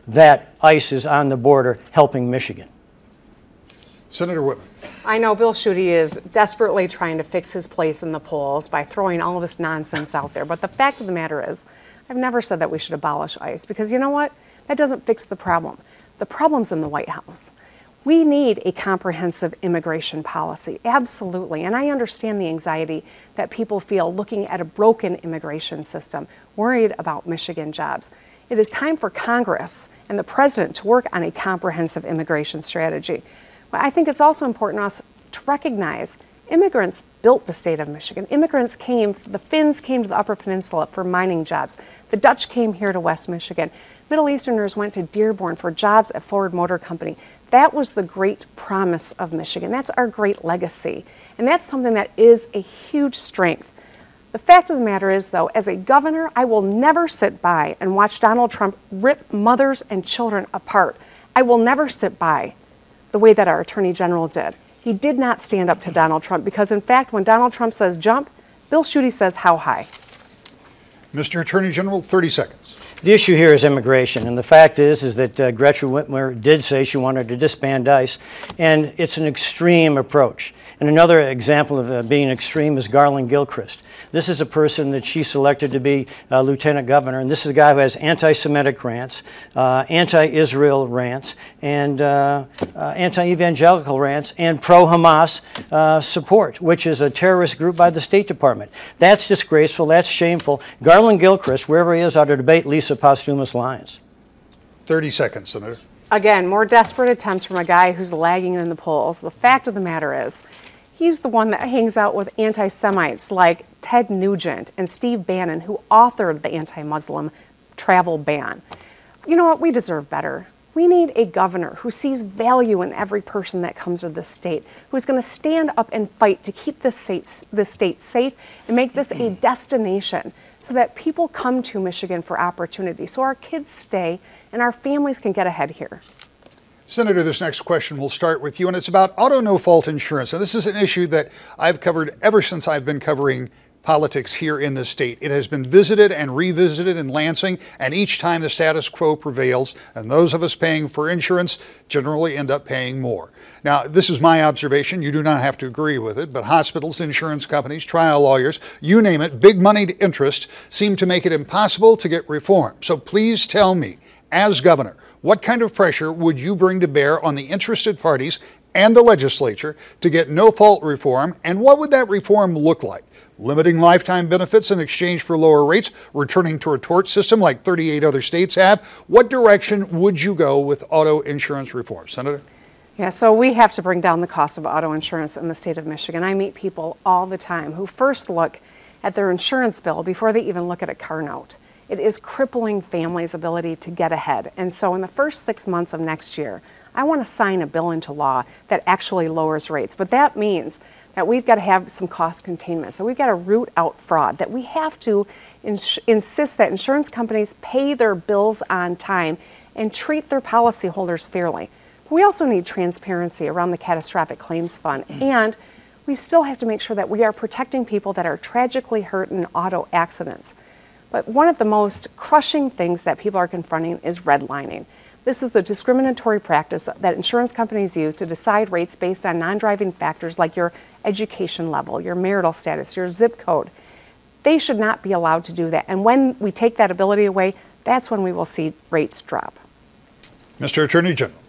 S1: that ICE is on the border helping Michigan.
S6: Senator Whitman.
S2: I know Bill Schuette is desperately trying to fix his place in the polls by throwing all of this nonsense out there. But the fact of the matter is, I've never said that we should abolish ICE, because you know what? That doesn't fix the problem. The problem's in the White House. We need a comprehensive immigration policy, absolutely. And I understand the anxiety that people feel looking at a broken immigration system, worried about Michigan jobs. It is time for Congress and the president to work on a comprehensive immigration strategy. But I think it's also important for us to recognize immigrants built the state of Michigan. Immigrants came, the Finns came to the Upper Peninsula for mining jobs. The Dutch came here to West Michigan. Middle Easterners went to Dearborn for jobs at Ford Motor Company. That was the great promise of Michigan. That's our great legacy. And that's something that is a huge strength. The fact of the matter is, though, as a governor, I will never sit by and watch Donald Trump rip mothers and children apart. I will never sit by the way that our Attorney General did. He did not stand up to Donald Trump because, in fact, when Donald Trump says jump, Bill Schuette says how high.
S6: Mr. Attorney General, 30 seconds.
S1: The issue here is immigration, and the fact is that Gretchen Whitmer did say she wanted to disband ICE, and it's an extreme approach. And another example of being extreme is Garland Gilchrist. This is a person that she selected to be lieutenant governor, and this is a guy who has anti-Semitic rants, anti-Israel rants, and anti-evangelical rants, and pro-Hamas support, which is a terrorist group by the State Department. That's disgraceful. That's shameful. Garland Gilchrist, wherever he is, ought to debate Lisa Posthumous Lyons.
S6: 30 seconds, Senator.
S2: Again, more desperate attempts from a guy who's lagging in the polls. The fact of the matter is, he's the one that hangs out with anti-Semites like Ted Nugent and Steve Bannon, who authored the anti-Muslim travel ban. You know what? We deserve better. We need a governor who sees value in every person that comes to this state, who's going to stand up and fight to keep this state safe and make this a destination so that people come to Michigan for opportunity, so our kids stay and our families can get ahead here.
S6: Senator, this next question will start with you, and it's about auto no-fault insurance. And this is an issue that I've covered ever since I've been covering politics here in the state. It has been visited and revisited in Lansing, and each time the status quo prevails, and those of us paying for insurance generally end up paying more. Now, this is my observation. You do not have to agree with it, but hospitals, insurance companies, trial lawyers, you name it, big moneyed interest seem to make it impossible to get reform. So please tell me, as governor, what kind of pressure would you bring to bear on the interested parties and the legislature to get no-fault reform, and what would that reform look like? Limiting lifetime benefits in exchange for lower rates, returning to a tort system like 38 other states have? What direction would you go with auto insurance reform? Senator?
S2: Yeah, so we have to bring down the cost of auto insurance in the state of Michigan. I meet people all the time who first look at their insurance bill before they even look at a car note. It is crippling families' ability to get ahead. And so in the first 6 months of next year, I want to sign a bill into law that actually lowers rates. But that means that we've got to have some cost containment. So we've got to root out fraud, that we have to insist that insurance companies pay their bills on time and treat their policyholders fairly. But we also need transparency around the catastrophic claims fund. And we still have to make sure that we are protecting people that are tragically hurt in auto accidents. But one of the most crushing things that people are confronting is redlining. This is the discriminatory practice that insurance companies use to decide rates based on non-driving factors like your education level, your marital status, your zip code. They should not be allowed to do that. And when we take that ability away, that's when we will see rates drop.
S6: Mr. Attorney General.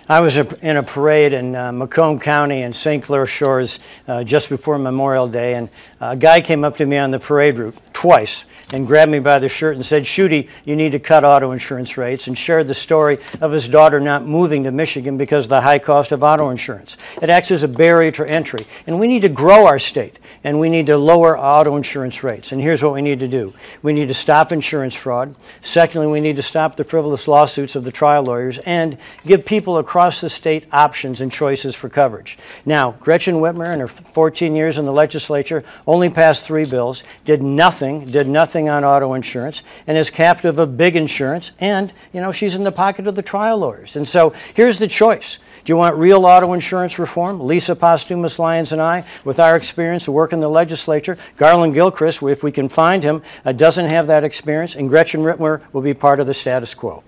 S1: I was in a parade in Macomb County and St. Clair Shores just before Memorial Day, and a guy came up to me on the parade route twice and grabbed me by the shirt and said, "Schuette, you need to cut auto insurance rates," and shared the story of his daughter not moving to Michigan because of the high cost of auto insurance. It acts as a barrier to entry, and we need to grow our state, and we need to lower auto insurance rates. And here's what we need to do. We need to stop insurance fraud. Secondly, we need to stop the frivolous lawsuits of the trial lawyers and give people across the state options and choices for coverage. Now, Gretchen Whitmer, in her 14 years in the legislature, only passed 3 bills, did nothing on auto insurance, and is captive of big insurance, and, you know, she's in the pocket of the trial lawyers. And so here's the choice. Do you want real auto insurance reform? Lisa Posthumous Lyons and I, with our experience of work in the legislature, Garland Gilchrist, if we can find him, doesn't have that experience, and Gretchen Whitmer will be part of the status quo.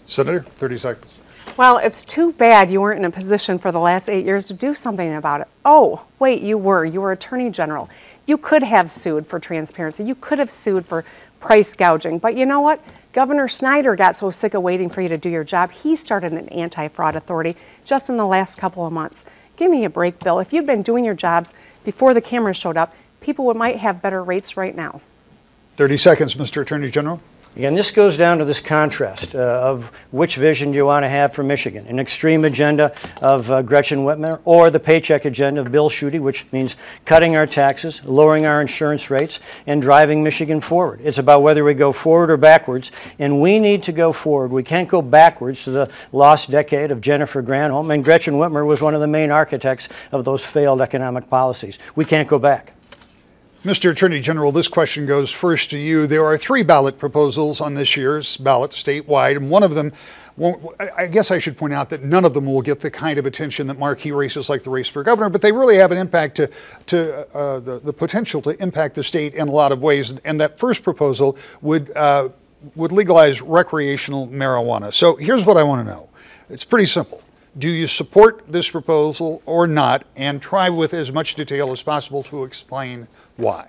S6: Senator, 30 seconds.
S2: Well, it's too bad you weren't in a position for the last 8 years to do something about it. Oh, wait, you were Attorney General. You could have sued for transparency. You could have sued for price gouging. But you know what? Governor Snyder got so sick of waiting for you to do your job, he started an anti-fraud authority just in the last couple of months. Give me a break, Bill. If you'd been doing your jobs before the cameras showed up, people might have better rates right now.
S6: 30 seconds, Mr. Attorney General.
S1: Again, this goes down to this contrast of which vision do you want to have for Michigan, an extreme agenda of Gretchen Whitmer or the paycheck agenda of Bill Schuette, which means cutting our taxes, lowering our insurance rates, and driving Michigan forward. It's about whether we go forward or backwards, and we need to go forward. We can't go backwards to the lost decade of Jennifer Granholm, and Gretchen Whitmer was one of the main architects of those failed economic policies. We can't go back.
S6: Mr. Attorney General, this question goes first to you. There are 3 ballot proposals on this year's ballot statewide, and one of them won't, I guess I should point out that none of them will get the kind of attention that marquee races like the race for governor, but they really have an impact to the potential to impact the state in a lot of ways. And that first proposal would legalize recreational marijuana. So here's what I want to know. It's pretty simple. Do you support this proposal or not? And try with as much detail as possible to explain why.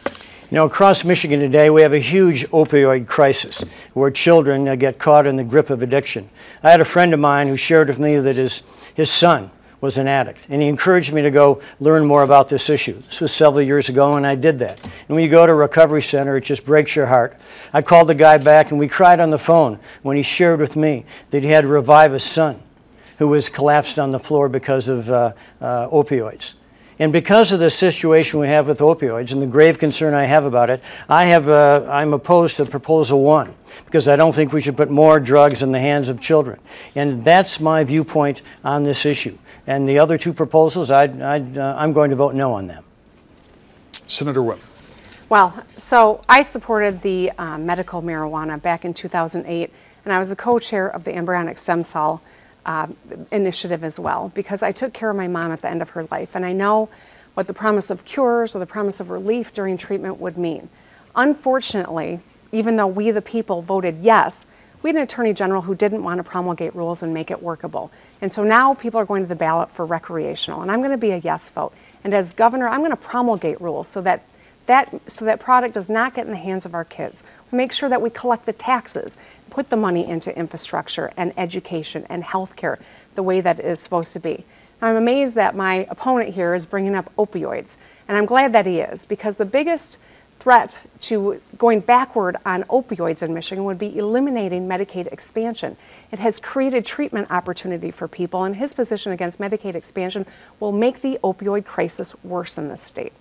S1: You know, across Michigan today, we have a huge opioid crisis where children get caught in the grip of addiction. I had a friend of mine who shared with me that his son was an addict, and he encouraged me to go learn more about this issue. This was several years ago, and I did that. And when you go to a recovery center, it just breaks your heart. I called the guy back, and we cried on the phone when he shared with me that he had to revive his son, who was collapsed on the floor because of opioids. And because of the situation we have with opioids and the grave concern I have about it, I'm opposed to Proposal 1 because I don't think we should put more drugs in the hands of children. And that's my viewpoint on this issue. And the other 2 proposals, I'm going to vote no on them.
S6: Senator Whitmer.
S2: Well, so I supported the medical marijuana back in 2008, and I was a co-chair of the embryonic stem cell initiative as well, because I took care of my mom at the end of her life, and I know what the promise of cures or the promise of relief during treatment would mean. Unfortunately, even though we the people voted yes, we had an attorney general who didn't want to promulgate rules and make it workable. And so now people are going to the ballot for recreational, and I'm going to be a yes vote. And as governor, I'm going to promulgate rules so that product does not get in the hands of our kids. Make sure that we collect the taxes, put the money into infrastructure and education and healthcare the way that it is supposed to be. Now, I'm amazed that my opponent here is bringing up opioids, and I'm glad that he is, because the biggest threat to going backward on opioids in Michigan would be eliminating Medicaid expansion. It has created treatment opportunity for people, and his position against Medicaid expansion will make the opioid crisis worse in this state.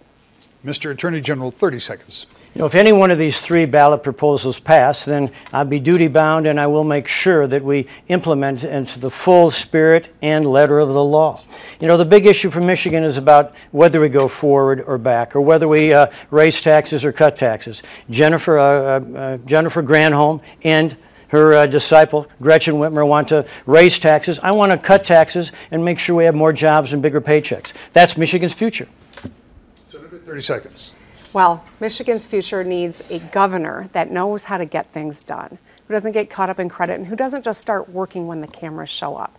S6: Mr. Attorney General, 30 seconds.
S1: You know, if any one of these 3 ballot proposals pass, then I'll be duty bound, and I will make sure that we implement into the full spirit and letter of the law. You know, the big issue for Michigan is about whether we go forward or back, or whether we raise taxes or cut taxes. Jennifer Granholm and her disciple, Gretchen Whitmer, want to raise taxes. I want to cut taxes and make sure we have more jobs and bigger paychecks. That's Michigan's future.
S6: 30 seconds.
S2: Well, Michigan's future needs a governor that knows how to get things done, who doesn't get caught up in credit, and who doesn't just start working when the cameras show up.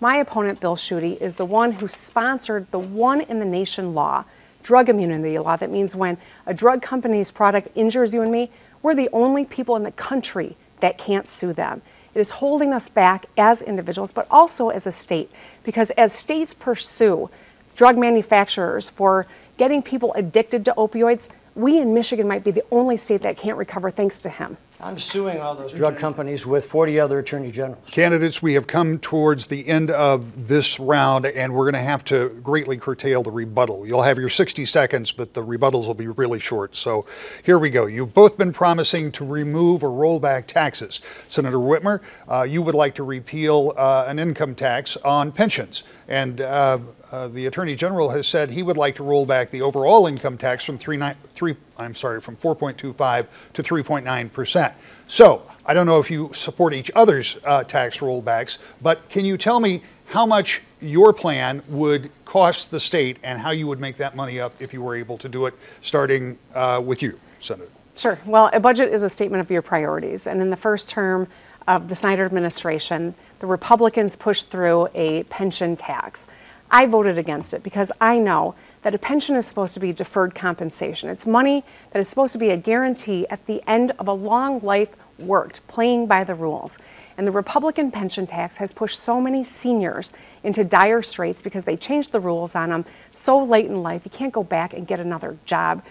S2: My opponent, Bill Schuette, is the one who sponsored the one-in-the-nation law, drug immunity law, that means when a drug company's product injures you and me, we're the only people in the country that can't sue them. It is holding us back as individuals, but also as a state, because as states pursue drug manufacturers for getting people addicted to opioids, we in Michigan might be the only state that can't recover thanks to him.
S1: I'm suing all those drug companies with 40 other attorney generals.
S6: Candidates, we have come towards the end of this round, and we're going to have to greatly curtail the rebuttal. You'll have your 60 seconds, but the rebuttals will be really short. So here we go. You've both been promising to remove or roll back taxes. Senator Whitmer, you would like to repeal an income tax on pensions. And the Attorney General has said he would like to roll back the overall income tax from 4.25 to 3.9%. So I don't know if you support each other's tax rollbacks, but can you tell me how much your plan would cost the state and how you would make that money up if you were able to do it, starting with you, Senator?
S2: Sure. Well, a budget is a statement of your priorities. And in the first term of the Snyder administration, the Republicans pushed through a pension tax. I voted against it because I know that a pension is supposed to be deferred compensation. It's money that is supposed to be a guarantee at the end of a long life worked, playing by the rules. And the Republican pension tax has pushed so many seniors into dire straits because they changed the rules on them so late in life. You can't go back and get another job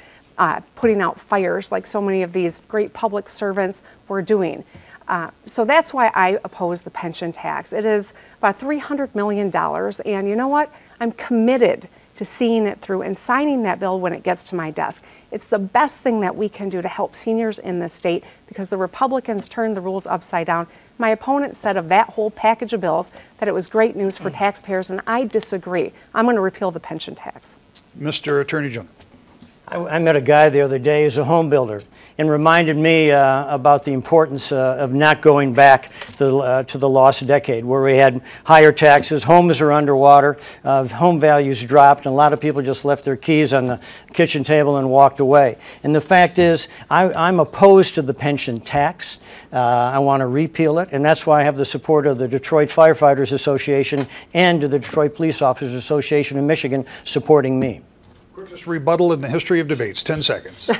S2: putting out fires like so many of these great public servants were doing. So that's why I oppose the pension tax. It is about $300 million, and you know what? I'm committed to seeing it through and signing that bill when it gets to my desk. It's the best thing that we can do to help seniors in this state because the Republicans turned the rules upside down. My opponent said of that whole package of bills that it was great news for taxpayers, and I disagree. I'm going to repeal the pension tax.
S6: Mr. Attorney General.
S1: I met a guy the other day who's a home builder and reminded me about the importance of not going back to the lost decade where we had higher taxes, homes are underwater, home values dropped, and a lot of people just left their keys on the kitchen table and walked away. And the fact is, I'm opposed to the pension tax. I want to repeal it, and that's why I have the support of the Detroit Firefighters Association and the Detroit Police Officers Association in Michigan supporting me.
S6: Quickest rebuttal in the history of debates, 10 seconds.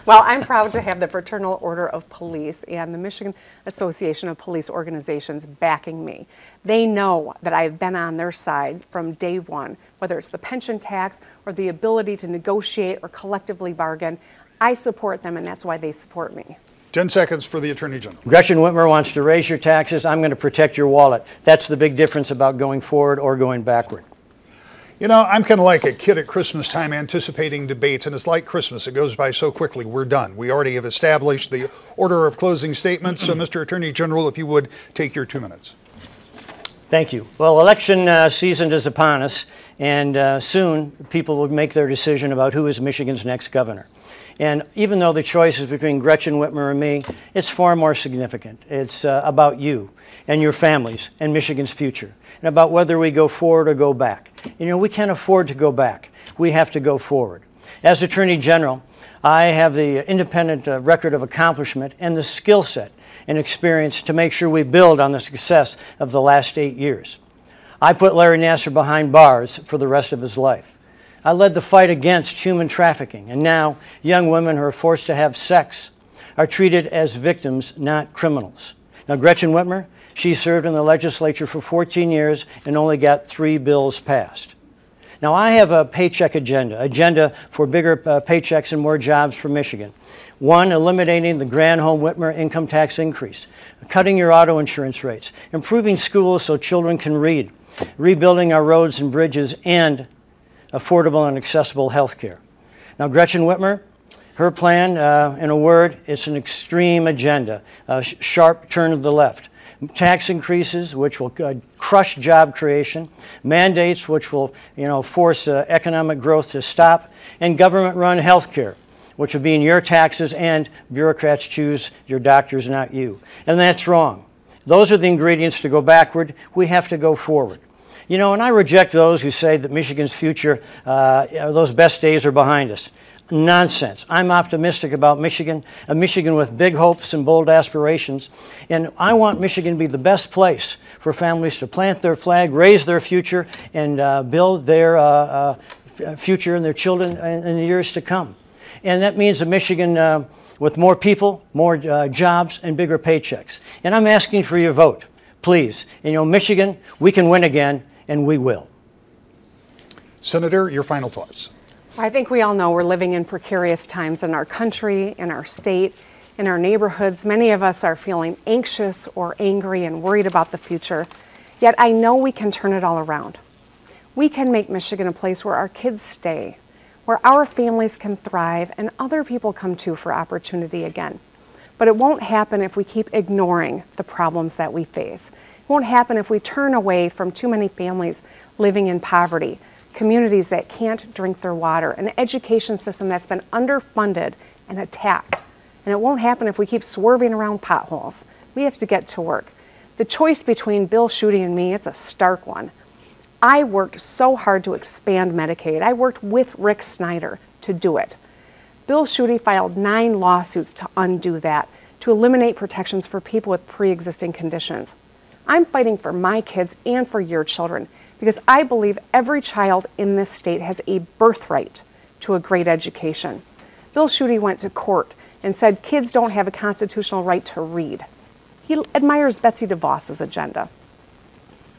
S2: Well, I'm proud to have the Fraternal Order of Police and the Michigan Association of Police Organizations backing me. They know that I've been on their side from day one, whether it's the pension tax or the ability to negotiate or collectively bargain. I support them, and that's why they support me.
S6: 10 seconds for the Attorney General.
S1: Gretchen Whitmer wants to raise your taxes. I'm going to protect your wallet. That's the big difference about going forward or going backward.
S6: You know, I'm kind of like a kid at Christmas time anticipating debates, and it's like Christmas. It goes by so quickly. We're done. We already have established the order of closing statements. So, Mr. Attorney General, if you would take your 2 minutes.
S1: Thank you. Well, election season is upon us, and soon people will make their decision about who is Michigan's next governor. And even though the choice is between Gretchen Whitmer and me, it's far more significant. It's about you and your families and Michigan's future, and about whether we go forward or go back. You know, we can't afford to go back. We have to go forward. As Attorney General, I have the independent record of accomplishment and the skill set and experience to make sure we build on the success of the last 8 years. I put Larry Nassar behind bars for the rest of his life. I led the fight against human trafficking, and now young women who are forced to have sex are treated as victims, not criminals. Now, Gretchen Whitmer, she served in the legislature for 14 years and only got 3 bills passed. Now, I have a paycheck agenda for bigger paychecks and more jobs for Michigan. 1, eliminating the Granholm-Whitmer income tax increase, cutting your auto insurance rates, improving schools so children can read, rebuilding our roads and bridges, and affordable and accessible health care. Now, Gretchen Whitmer, her plan, in a word, it's an extreme agenda, a sharp turn to the left. Tax increases, which will crush job creation, mandates, which will, force economic growth to stop, and government-run health care, which will be in your taxes, and bureaucrats choose your doctors, not you. And that's wrong. Those are the ingredients to go backward. We have to go forward. You know, and I reject those who say that Michigan's future, those best days are behind us. Nonsense. I'm optimistic about Michigan, a Michigan with big hopes and bold aspirations. And I want Michigan to be the best place for families to plant their flag, raise their future, and build their future and their children in the years to come. And that means a Michigan with more people, more jobs, and bigger paychecks. And I'm asking for your vote, please. And, Michigan, we can win again, and we will.
S6: Senator, your final thoughts.
S2: I think we all know we're living in precarious times in our country, in our state, in our neighborhoods. Many of us are feeling anxious or angry and worried about the future. Yet I know we can turn it all around. We can make Michigan a place where our kids stay, where our families can thrive and other people come to for opportunity again. But it won't happen if we keep ignoring the problems that we face. It won't happen if we turn away from too many families living in poverty, communities that can't drink their water, an education system that's been underfunded and attacked. And it won't happen if we keep swerving around potholes. We have to get to work. The choice between Bill Schuette and me, it's a stark one. I worked so hard to expand Medicaid. I worked with Rick Snyder to do it. Bill Schuette filed 9 lawsuits to undo that, to eliminate protections for people with pre-existing conditions. I'm fighting for my kids and for your children, because I believe every child in this state has a birthright to a great education. Bill Schuette went to court and said kids don't have a constitutional right to read. He admires Betsy DeVos's agenda.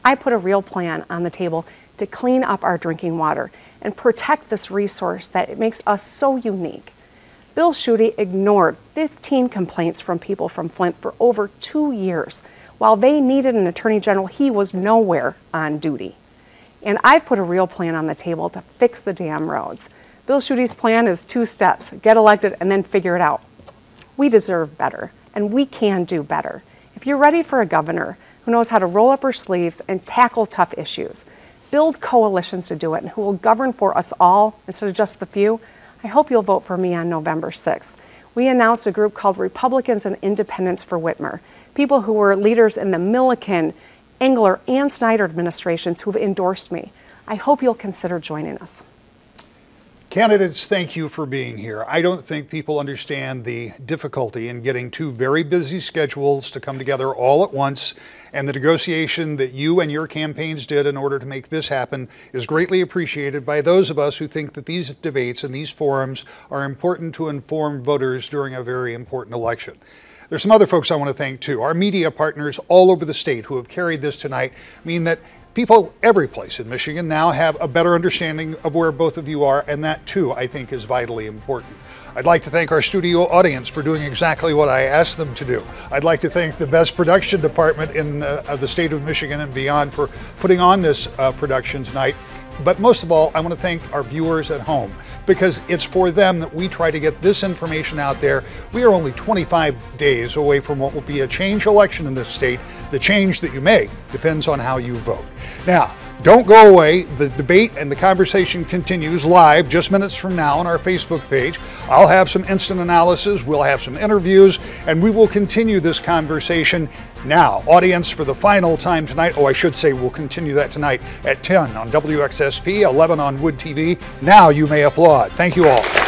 S2: I put a real plan on the table to clean up our drinking water and protect this resource that makes us so unique. Bill Schuette ignored 15 complaints from people from Flint for over 2 years. While they needed an attorney general, he was nowhere on duty. And I've put a real plan on the table to fix the damn roads. Bill Schuette's plan is 2 steps: get elected and then figure it out. We deserve better, and we can do better. If you're ready for a governor who knows how to roll up her sleeves and tackle tough issues, build coalitions to do it, and who will govern for us all instead of just the few, I hope you'll vote for me on November 6th. We announced a group called Republicans and Independents for Whitmer, people who were leaders in the Milliken, Engler, and Snyder administrations who have endorsed me. I hope you'll consider joining us.
S6: Candidates, thank you for being here. I don't think people understand the difficulty in getting two very busy schedules to come together all at once, and the negotiation that you and your campaigns did in order to make this happen is greatly appreciated by those of us who think that these debates and these forums are important to inform voters during a very important election. There's some other folks I want to thank too. Our media partners all over the state who have carried this tonight mean that people every place in Michigan now have a better understanding of where both of you are, and that too, I think, is vitally important. I'd like to thank our studio audience for doing exactly what I asked them to do. I'd like to thank the best production department in the state of Michigan and beyond for putting on this production tonight. But most of all, I want to thank our viewers at home, because it's for them that we try to get this information out there. We are only 25 days away from what will be a change election in this state. The change that you make depends on how you vote. Now, don't go away. The debate and the conversation continues live just minutes from now on our Facebook page. I'll have some instant analysis, we'll have some interviews, and we will continue this conversation now. Audience, for the final time tonight, I should say we'll continue that tonight at 10 on WXSP, 11 on Wood TV. Now you may applaud. Thank you all.